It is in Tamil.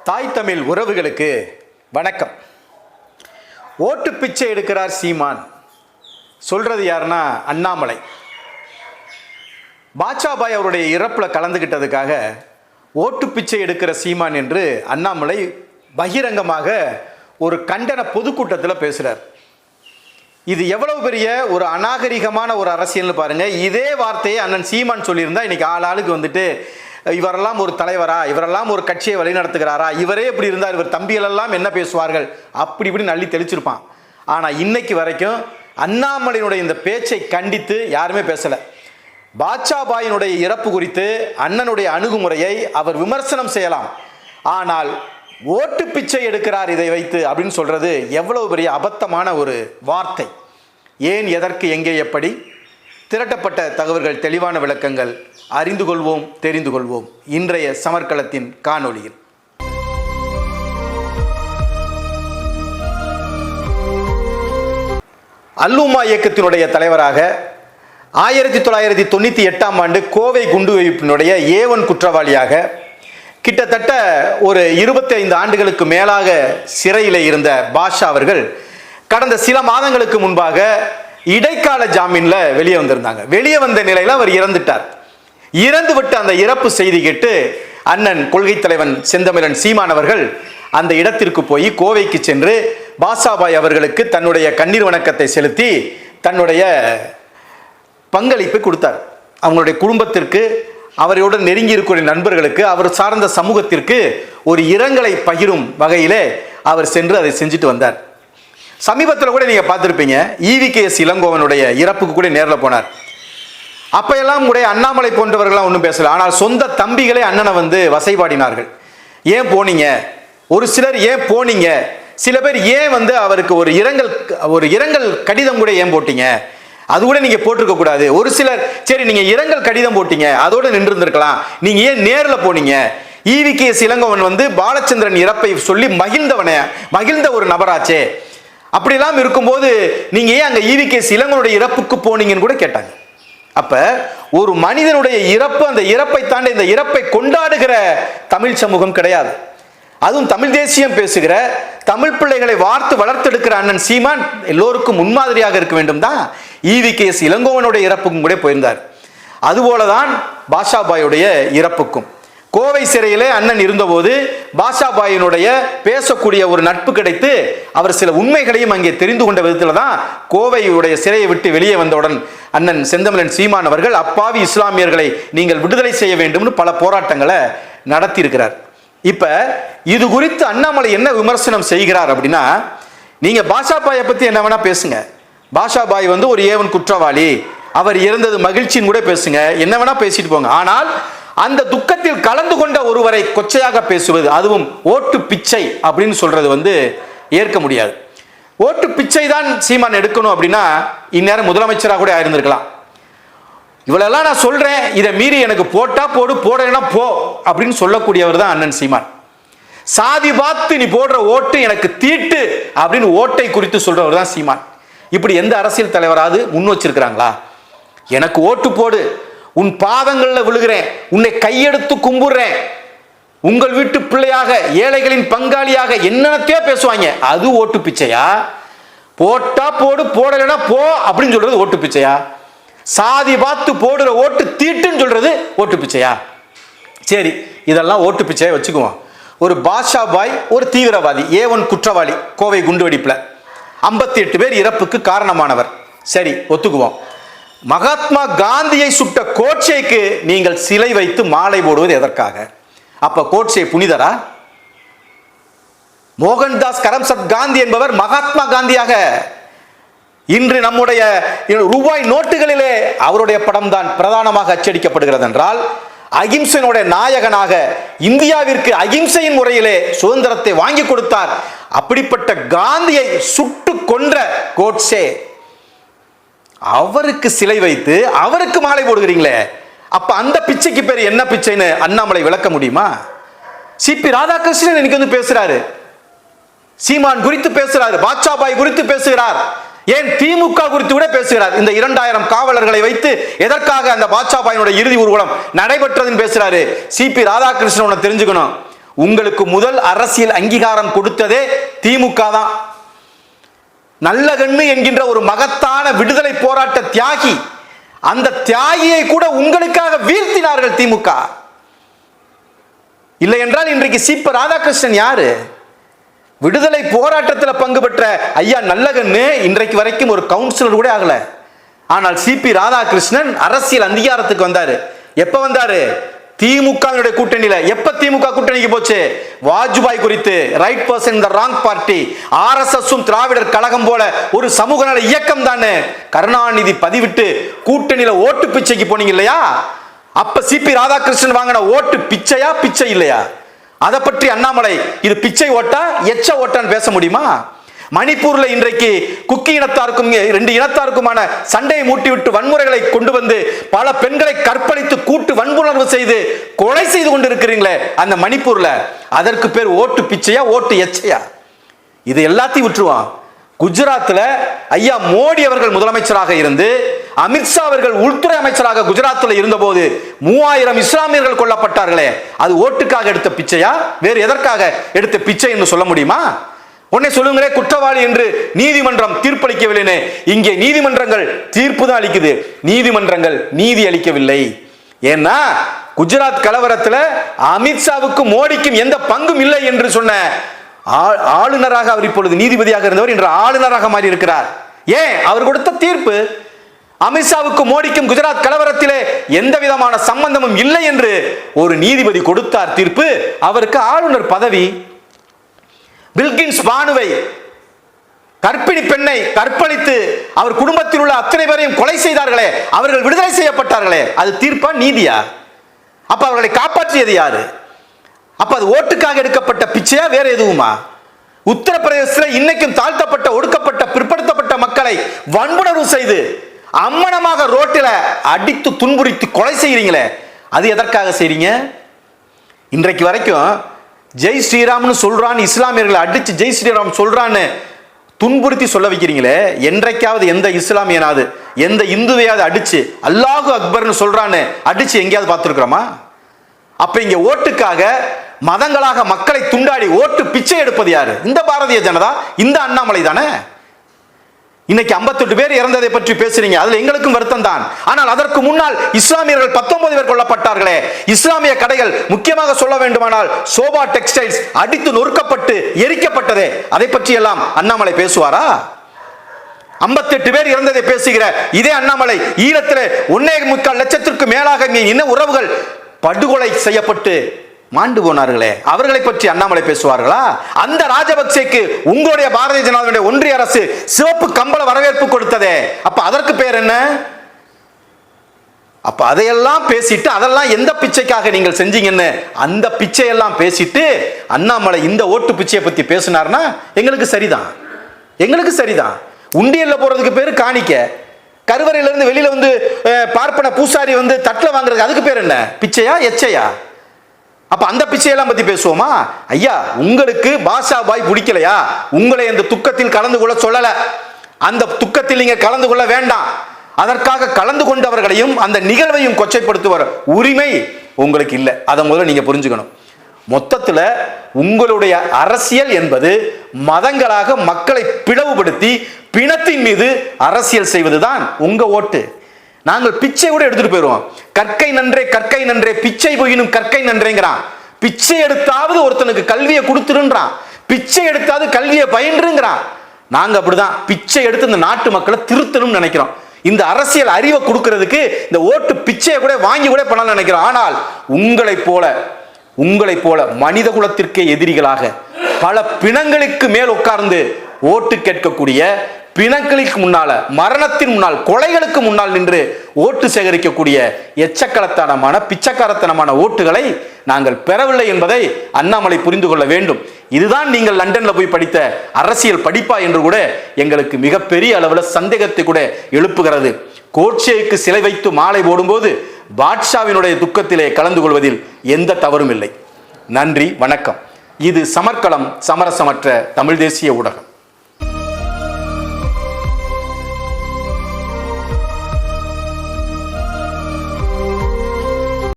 தாய் தமிழ் உறவுகளுக்கு வணக்கம். ஓட்டு பிச்சை எடுக்கிறார் சீமான். சொல்றது யாருன்னா அண்ணாமலை. பாட்சாபாய் அவருடைய இறப்பில் கலந்துகிட்டதுக்காக ஓட்டு பிச்சை எடுக்கிற சீமான் என்று அண்ணாமலை பகிரங்கமாக ஒரு கண்டன பொதுக்கூட்டத்தில் பேசுகிறார். இது எவ்வளவு பெரிய ஒரு அநாகரிகமான ஒரு அரசியல்னு பாருங்க. இதே வார்த்தையை அண்ணன் சீமான் சொல்லியிருந்தா இன்னைக்கு ஆளுக்கு வந்துட்டு இவரெல்லாம் ஒரு தலைவரா, இவரெல்லாம் ஒரு கட்சியை வழிநடத்துகிறாரா, இவரே இப்படி இருந்தார், இவர் தம்பிகளெல்லாம் என்ன பேசுவார்கள், அப்படி இப்படி அள்ளி தெளிச்சிருப்பான். ஆனால் இன்னைக்கு வரைக்கும் அண்ணாமலையினுடைய இந்த பேச்சை கண்டித்து யாருமே பேசலை. பாட்சாபாயினுடைய இறப்பு குறித்து அண்ணனுடைய அணுகுமுறையை அவர் விமர்சனம் செய்யலாம், ஆனால் ஓட்டு பிச்சை எடுக்கிறார் இதை வைத்து அப்படின்னு சொல்றது எவ்வளவு பெரிய அபத்தமான ஒரு வார்த்தை. ஏன், எதற்கு, எங்கே, எப்படி? திரட்டப்பட்ட தகவல்கள், தெளிவான விளக்கங்கள் அறிந்து கொள்வோம், தெரிந்து கொள்வோம் இன்றைய சமர்க்களத்தின் காணொளியில். அல்லுமா இயக்கத்தினுடைய தலைவராக 1998ஆம் ஆண்டு கோவை குண்டுவெடிப்பினுடைய A1 குற்றவாளியாக கிட்டத்தட்ட ஒரு 25 ஆண்டுகளுக்கு மேலாக சிறையில் இருந்த பாஷா அவர்கள் கடந்த சில மாதங்களுக்கு முன்பாக இடைக்கால ஜாமீன்ல வெளியே வந்திருந்தாங்க. வெளியே வந்த நிலையில் அவர் இறந்துட்டார். இறந்துவிட்டு அந்த இறப்பு செய்தி கேட்டு அண்ணன் கொள்கை தலைவன் செந்தமிழன் சீமான் அவர்கள் அந்த இடத்திற்கு போய் கோவைக்கு சென்று பாஷாபாய் அவர்களுக்கு தன்னுடைய கண்ணீர் வணக்கத்தை செலுத்தி தன்னுடைய பங்களிப்பை கொடுத்தார். அவங்களுடைய குடும்பத்திற்கு, அவரோடு நெருங்கி இருக்கிற நண்பர்களுக்கு, அவர் சார்ந்த சமூகத்திற்கு ஒரு இரங்கலை பகிரும் வகையிலே அவர் சென்று அதை செஞ்சுட்டு வந்தார். சமீபத்தில் கூட நீங்க பார்த்துருப்பீங்க, EVKS இளங்கோவனுடைய இறப்புக்கு கூட நேரில் போனார். அப்பெல்லாம் கூட அண்ணாமலை போன்றவர்கள்லாம் ஒன்றும் பேசல. ஆனால் சொந்த தம்பிகளே அண்ணனை வந்து வசைபாடினார்கள். ஏன் போனீங்க? ஒரு சிலர் ஏன் போனீங்க? சில பேர் ஏன் வந்து அவருக்கு ஒரு இரங்கல் கடிதம் கூட ஏன் போட்டீங்க? அது கூட நீங்க போட்டிருக்க கூடாது. ஒரு சிலர் சரி நீங்க இரங்கல் கடிதம் போட்டீங்க, அதோட நின்று இருந்திருக்கலாம், நீங்க ஏன் நேரில் போனீங்க? EVKS இளங்கோவன் வந்து பாலச்சந்திரன் இறப்பை சொல்லி மகிழ்ந்த ஒரு நபராச்சே, அப்படிலாம் இருக்கும்போது நீங்க ஏன் அங்க EVKS இளங்கோவனுடைய இறப்புக்கு போனீங்கன்னு கூட கேட்டாங்க. அப்ப ஒரு மனிதனுடைய இறப்பு, அந்த இறப்பை தாண்டி இந்த இறப்பை கொண்டாடுகிற தமிழ் சமூகம் கிடையாது. அதுவும் தமிழ் தேசியம் பேசுகிற தமிழ் பிள்ளைகளை வார்த்து வளர்த்தெடுக்கிற அண்ணன் சீமான் எல்லோருக்கும் முன்மாதிரியாக இருக்க வேண்டும் தான் EVKS இளங்கோவனுடைய இறப்புக்கும் கூட போயிருந்தார். அதுபோலதான் பாஷாபாயுடைய இறப்புக்கும் கோவை சிறையிலே அண்ணன் இருந்தபோது பாஷாபாயினுடைய பேசக்கூடிய ஒரு நட்பு கிடைத்து அவர் சில உண்மைகளையும் அங்கே தெரிந்து கொண்ட விதத்தில் தான் கோவையுடைய சிறையை விட்டு வெளியே வந்தவுடன் அண்ணன் செந்தமிழன் சீமான் அவர்கள் அப்பாவி இஸ்லாமியர்களை நீங்கள் விடுதலை செய்ய வேண்டும்னு பல போராட்டங்களை நடத்தி இருக்கிறார். இப்ப இது குறித்து அண்ணாமலை என்ன விமர்சனம் செய்கிறார் அப்படின்னா, நீங்க பாஷாபாயை பத்தி என்ன வேணா பேசுங்க, பாஷாபாய் வந்து ஒரு A1 குற்றவாளி, அவர் இறந்தது மகிழ்ச்சின்னு கூட பேசுங்க, என்ன வேணா பேசிட்டு போங்க. ஆனால் அந்த துக்கத்தில் கலந்து கொண்ட ஒருவரை கொச்சையாக பேசுவது, அதுவும் ஓட்டு பிச்சை அப்படின்னு சொல்றது வந்து ஏற்க முடியாது. ஓட்டு பிச்சை தான் சீமான் எடுக்கணும் அப்படின்னா இந்நேரம் முதலமைச்சராக கூட ஆயிருந்திருக்கலாம். இவ்வளெல்லாம் நான் சொல்றேன், இதை மீறி எனக்கு போட்டா போடு, போடலைன்னா போ அப்படின்னு சொல்லக்கூடியவர் தான் அண்ணன் சீமான். சாதி பார்த்து நீ போடுற ஓட்டு எனக்கு தீட்டு அப்படின்னு ஓட்டை குறித்து சொல்றவர் தான் சீமான். இப்படி எந்த அரசியல் தலைவராவது முன் வச்சிருக்கிறாங்களா? எனக்கு ஓட்டு போடு, உன் பாதங்கள்ல விழுகிறேன், உன்னை கையெடுத்து கும்பிடுறேன், உங்கள் வீட்டு பிள்ளையாக, ஏழைகளின் பங்காளியாக என்னென்னத்தையோ பேசுவாங்க, அது ஓட்டு பிச்சையா? போட்டா போடு, போடலைன்னா போ அப்படின்னு சொல்றது ஓட்டு பிச்சையா? சாதி பார்த்து போடுற ஓட்டு தீட்டுன்னு சொல்றது ஓட்டு பிச்சையா? சரி, இதெல்லாம் ஓட்டு பிச்சையை வச்சுக்குவோம். ஒரு பாஷாபாய் ஒரு தீவிரவாதி, A1 குற்றவாளி, கோவை குண்டுவெடிப்புல 58 பேர் இறப்புக்கு காரணமானவர், சரி ஒத்துக்குவோம். மகாத்மா காந்தியை சுட்ட கோட்சேக்கு நீங்கள் சிலை வைத்து மாலை போடுவது எதற்காக? அப்ப கோட்சே புனிதரா? மோகன்தாஸ் கரம்சந்த் காந்தி என்பவர் மகாத்மா காந்தியாக இன்று நம்முடைய ரூபாய் நோட்டுகளிலே அவருடைய படம் தான் பிரதானமாக அச்சடிக்கப்படுகிறது என்றால், அகிம்சையினுடைய நாயகனாக இந்தியாவிற்கு அகிம்சையின் முறையிலே சுதந்திரத்தை வாங்கி கொடுத்தார். அப்படிப்பட்ட காந்தியை சுட்டு கொன்ற கோட்சே, அவருக்கு சிலை வைத்து அவருக்கு மாலை போடுகிறீங்களே, அப்ப அந்த பிச்சைக்கு பேர் என்ன பிச்சைன்னு அண்ணாமலை விளக்க முடியுமா? CP ராதாகிருஷ்ணன் இன்னைக்கு வந்து பேசுறாரு, சீமான் குறித்து பேசுறாரு, பாட்சாபாய் குறித்து பேசுகிறார், ஏன் திமுக குறித்து கூட பேசுகிறார். இந்த 2000 காவலர்களை வைத்து எதற்காக அந்த பாட்சாபாயினுடைய இறுதி ஊர்வலம் நடைபெற்றதுன்னு பேசுறாரு. CP ராதாகிருஷ்ணன் தெரிஞ்சுக்கணும், உங்களுக்கு முதல் அரசியல் அங்கீகாரம் கொடுத்ததே திமுக தான். நல்லகண்ணு என்கின்ற ஒரு மகத்தான விடுதலை போராட்ட தியாகி, அந்த தியாகியை கூட உங்களுக்காக வீழ்த்தினார்கள் திமுக. இல்லை என்றால் இன்றைக்கு சிபி ராதாகிருஷ்ணன் யாரு? விடுதலை போராட்டத்தில் பங்கு பெற்ற ஐயா நல்லகண்ணு இன்றைக்கு வரைக்கும் ஒரு கவுன்சிலர் கூட ஆகல. ஆனால் சிபி ராதாகிருஷ்ணன் அரசியல் அதிகாரத்துக்கு வந்தாரு. எப்ப வந்தாரு? திமுக கூட்டணியில. எப்ப திமுக கூட்டணிக்கு போச்சு? வாஜ்பாய் குறித்து right person in the wrong party, RSS Dravidar Kazhagam போல ஒரு சமூக நல இயக்கம் தானே கருணாநிதி பதிவிட்டு கூட்டணியில ஓட்டு பிச்சைக்கு போனீங்க இல்லையா? அப்ப சிபி ராதாகிருஷ்ணன் வாங்கின ஓட்டு பிச்சையா பிச்சை இல்லையா? அதை பற்றி அண்ணாமலை இது பிச்சை ஓட்டா எச்ச ஓட்டான்னு பேச முடியுமா? மணிப்பூர்ல இன்றைக்கு குக்கி இனத்தாருக்கும் 2 இனத்தாருக்குமான சண்டையை மூட்டிவிட்டு வன்முறைகளை கொண்டு வந்து பல பெண்களை கற்பழித்து கூட்டு வன்புணர்வு செய்து கொலை செய்து கொண்டிருக்கிறீங்களே அந்த மணிப்பூர்ல, அதற்கு பேர் ஓட்டு பிச்சையா ஓட்டு எச்சையா? இது எல்லாத்தையும் விட்டுருவான். குஜராத்ல ஐயா மோடி அவர்கள் முதலமைச்சராக இருந்து அமித்ஷா அவர்கள் உள்துறை அமைச்சராக குஜராத்தில் இருந்தபோது 3000 இஸ்லாமியர்கள் கொல்லப்பட்டார்களே, அது ஓட்டுக்காக எடுத்த பிச்சையா வேறு எதற்காக எடுத்த பிச்சை என்று சொல்ல முடியுமா? உடனே சொல்லுங்களே குற்றவாளி என்று நீதிமன்றம் தீர்ப்பளிக்கவில்லை. இங்கே நீதிமன்றங்கள் தீர்ப்பு தான் அளிக்குது, நீதிமன்றங்கள் நீதி அளிக்கவில்லை. ஏன்னா குஜராத் கலவரத்தில் அமித்ஷாவுக்கும் மோடிக்கும் எந்த பங்கும் இல்லை என்று சொன்ன ஆளுநராக அவர் இப்பொழுது நீதிபதியாக இருந்தவர் இன்று ஆளுநராக மாறி இருக்கிறார். ஏன்? அவர் கொடுத்த தீர்ப்பு. அமித்ஷாவுக்கும் மோடிக்கும் குஜராத் கலவரத்திலே எந்த விதமான சம்பந்தமும் இல்லை என்று ஒரு நீதிபதி கொடுத்தார் தீர்ப்பு. அவருக்கு ஆளுநர் பதவி. பில்கின்ஸ் பானுவை, கர்ப்பிணி பெண்ணை கற்பழித்து அவர் குடும்பத்தில் உள்ள அத்தனை பேரையும் கொலை செய்தார்களே, அவர்கள் விடுதலை செய்யப்பட்டார்களே, அது தீர்ப்பா நீதியா? அப்ப அவர்களை காப்பாற்றியது யாரு? அப்ப அது ஓட்டுக்காக எடுக்கப்பட்ட பிச்சையா வேற எதுவுமா? உத்தரப்பிரதேசத்தில் இன்னைக்கும் தாழ்த்தப்பட்ட ஒடுக்கப்பட்ட பிற்படுத்தப்பட்ட மக்களை வன்புணர்வு செய்து அம்மனமாக ரோட்டில் அடித்து துன்புறுத்தி கொலை செய்யறீங்களே, அது எதற்காக செய்றீங்க? இன்றைக்கு வரைக்கும் ஜெய் ஸ்ரீராம்னு சொல்றான், இஸ்லாமியர்களை அடிச்சு ஜெய் ஸ்ரீராம் சொல்றான்னு துன்புறுத்தி சொல்ல வைக்கிறீங்களே, என்றைக்காவது எந்த இஸ்லாமியனாவது எந்த இந்துவையாவது அடிச்சு அல்லாஹு அக்பர்னு சொல்றான்னு அடிச்சு எங்கேயாவது பார்த்துருக்கிறோமா? அப்ப இங்க ஓட்டுக்காக மதங்களாக மக்களை துண்டாடி ஓட்டு பிச்சை எடுப்பது யாரு? இந்த பாரதிய ஜனதா, இந்த அண்ணாமலை தானே. இன்னைக்கு 58 பேர் இறந்ததை பற்றி பேசுறீங்க, அதுல எங்களுக்கும் வருத்தம் தான். ஆனால் அதற்கு முன்னால் இஸ்லாமியர்கள் 19 பேர் கொல்லப்பட்டார்களே, இஸ்லாமிய கடைகள் முக்கியமாக சொல்ல வேண்டுமானால் சோபா டெக்ஸ்டைல்ஸ் அடித்து நொறுக்கப்பட்டு எரிக்கப்பட்டதே, அதை பற்றி எல்லாம் அண்ணாமலை பேசுவாரா? 58 பேர் இறந்ததை பேசுகிற இதே அண்ணாமலை ஈழத்தில் 1.25 லட்சத்திற்கு மேலாக இன உறவுகள் படுகொலை செய்யப்பட்டு மாண்டு போனார்களே, அவர்களை பற்றி அண்ணாமலை பேசுவார்களா? அந்த ராஜபக்சேக்கு உங்களுடைய பாரதிய ஜனதாவுடைய ஒன்றிய அரசு சிவப்பு கம்பள வரவேற்பு கொடுத்ததே, அப்ப அதற்கு பேர் என்ன? அப்ப அதையெல்லாம் பேசிட்டு அதெல்லாம் எந்த பிச்சைக்காக நீங்கள் செஞ்சீங்கன்னு அந்த பிச்சையெல்லாம் பேசிட்டு அண்ணாமலை இந்த ஓட்டு பிச்சையை பத்தி பேசினார்னா எங்களுக்கு சரிதான், எங்களுக்கு சரிதான். உண்டியல்ல போறதுக்கு பேரு காணிக்க, கருவறையில இருந்து வெளியில வந்து பார்ப்பன பூசாரி வந்து தட்டில் வாங்குறதுக்கு அதுக்கு பேர் என்ன? பிச்சையா எச்சையா? அப்ப அந்த பிச்சையெல்லாம் பத்தி பேசுவோமா? ஐயா, உங்களுக்கு பாஷா பாய் பிடிக்கலையா? உங்களை இந்த துக்கத்தில் கலந்து கொள்ள சொல்லல, அந்த துக்கத்தில் நீங்க கலந்து கொள்ள வேண்டாம். அதற்காக கலந்து கொண்டவர்களையும் அந்த நிகழ்வையும் கொச்சைப்படுத்துவார் உரிமை உங்களுக்கு இல்லை. அதை முதல்ல நீங்க புரிஞ்சுக்கணும். மொத்தத்தில் உங்களுடைய அரசியல் என்பது மதங்களாக மக்களை பிளவுபடுத்தி பிணத்தின் மீது அரசியல் செய்வதுதான் உங்க ஓட்டு. நாங்கள் பிச்சை கூட எடுத்துட்டு போயிருவோம். கற்கை நன்றே கற்கை நன்றே பிச்சை போயினும் கற்கை நன்றேங்கிறான். பிச்சை எடுத்தாவது ஒருத்தனுக்கு கல்வியை கொடுத்துருன்றான், பிச்சை எடுத்தாவது கல்வியை பயின்றுங்கிறான். நாங்க அப்படிதான் பிச்சை எடுத்து இந்த நாட்டு மக்களை திருத்தணும்னு நினைக்கிறோம். இந்த அரசியல் அறிவை கொடுக்கிறதுக்கு இந்த ஓட்டு பிச்சையை கூட வாங்கி கூட பண்ணலாம் நினைக்கிறோம். ஆனால் உங்களை போல மனித குலத்திற்கே எதிரிகளாக பல பிணங்களுக்கு மேல் உட்கார்ந்து ஓட்டு கேட்கக்கூடிய, பிணங்களுக்கு முன்னால மரணத்தின் முன்னால் கொலைகளுக்கு முன்னால் நின்று ஓட்டு சேகரிக்கக்கூடிய எச்சக்கலத்தனமான பிச்சைக்காரத்தனமான ஓட்டுகளை நாங்கள் பெறவில்லை என்பதை அண்ணாமலை புரிந்து கொள்ள வேண்டும். இதுதான் நீங்கள் லண்டன்ல போய் படித்த அரசியல் படிப்பா என்று கூட எங்களுக்கு மிகப்பெரிய அளவில் சந்தேகத்தை கூட எழுப்புகிறது. கோட்சேக்கு சிலை வைத்து மாலை போடும்போது பாட்ஷாவினுடைய துக்கத்திலே கலந்து கொள்வதில் எந்த தவறும் இல்லை. நன்றி, வணக்கம். இது சமர்க்களம், சமரசமற்ற தமிழ் தேசிய ஊடகம்.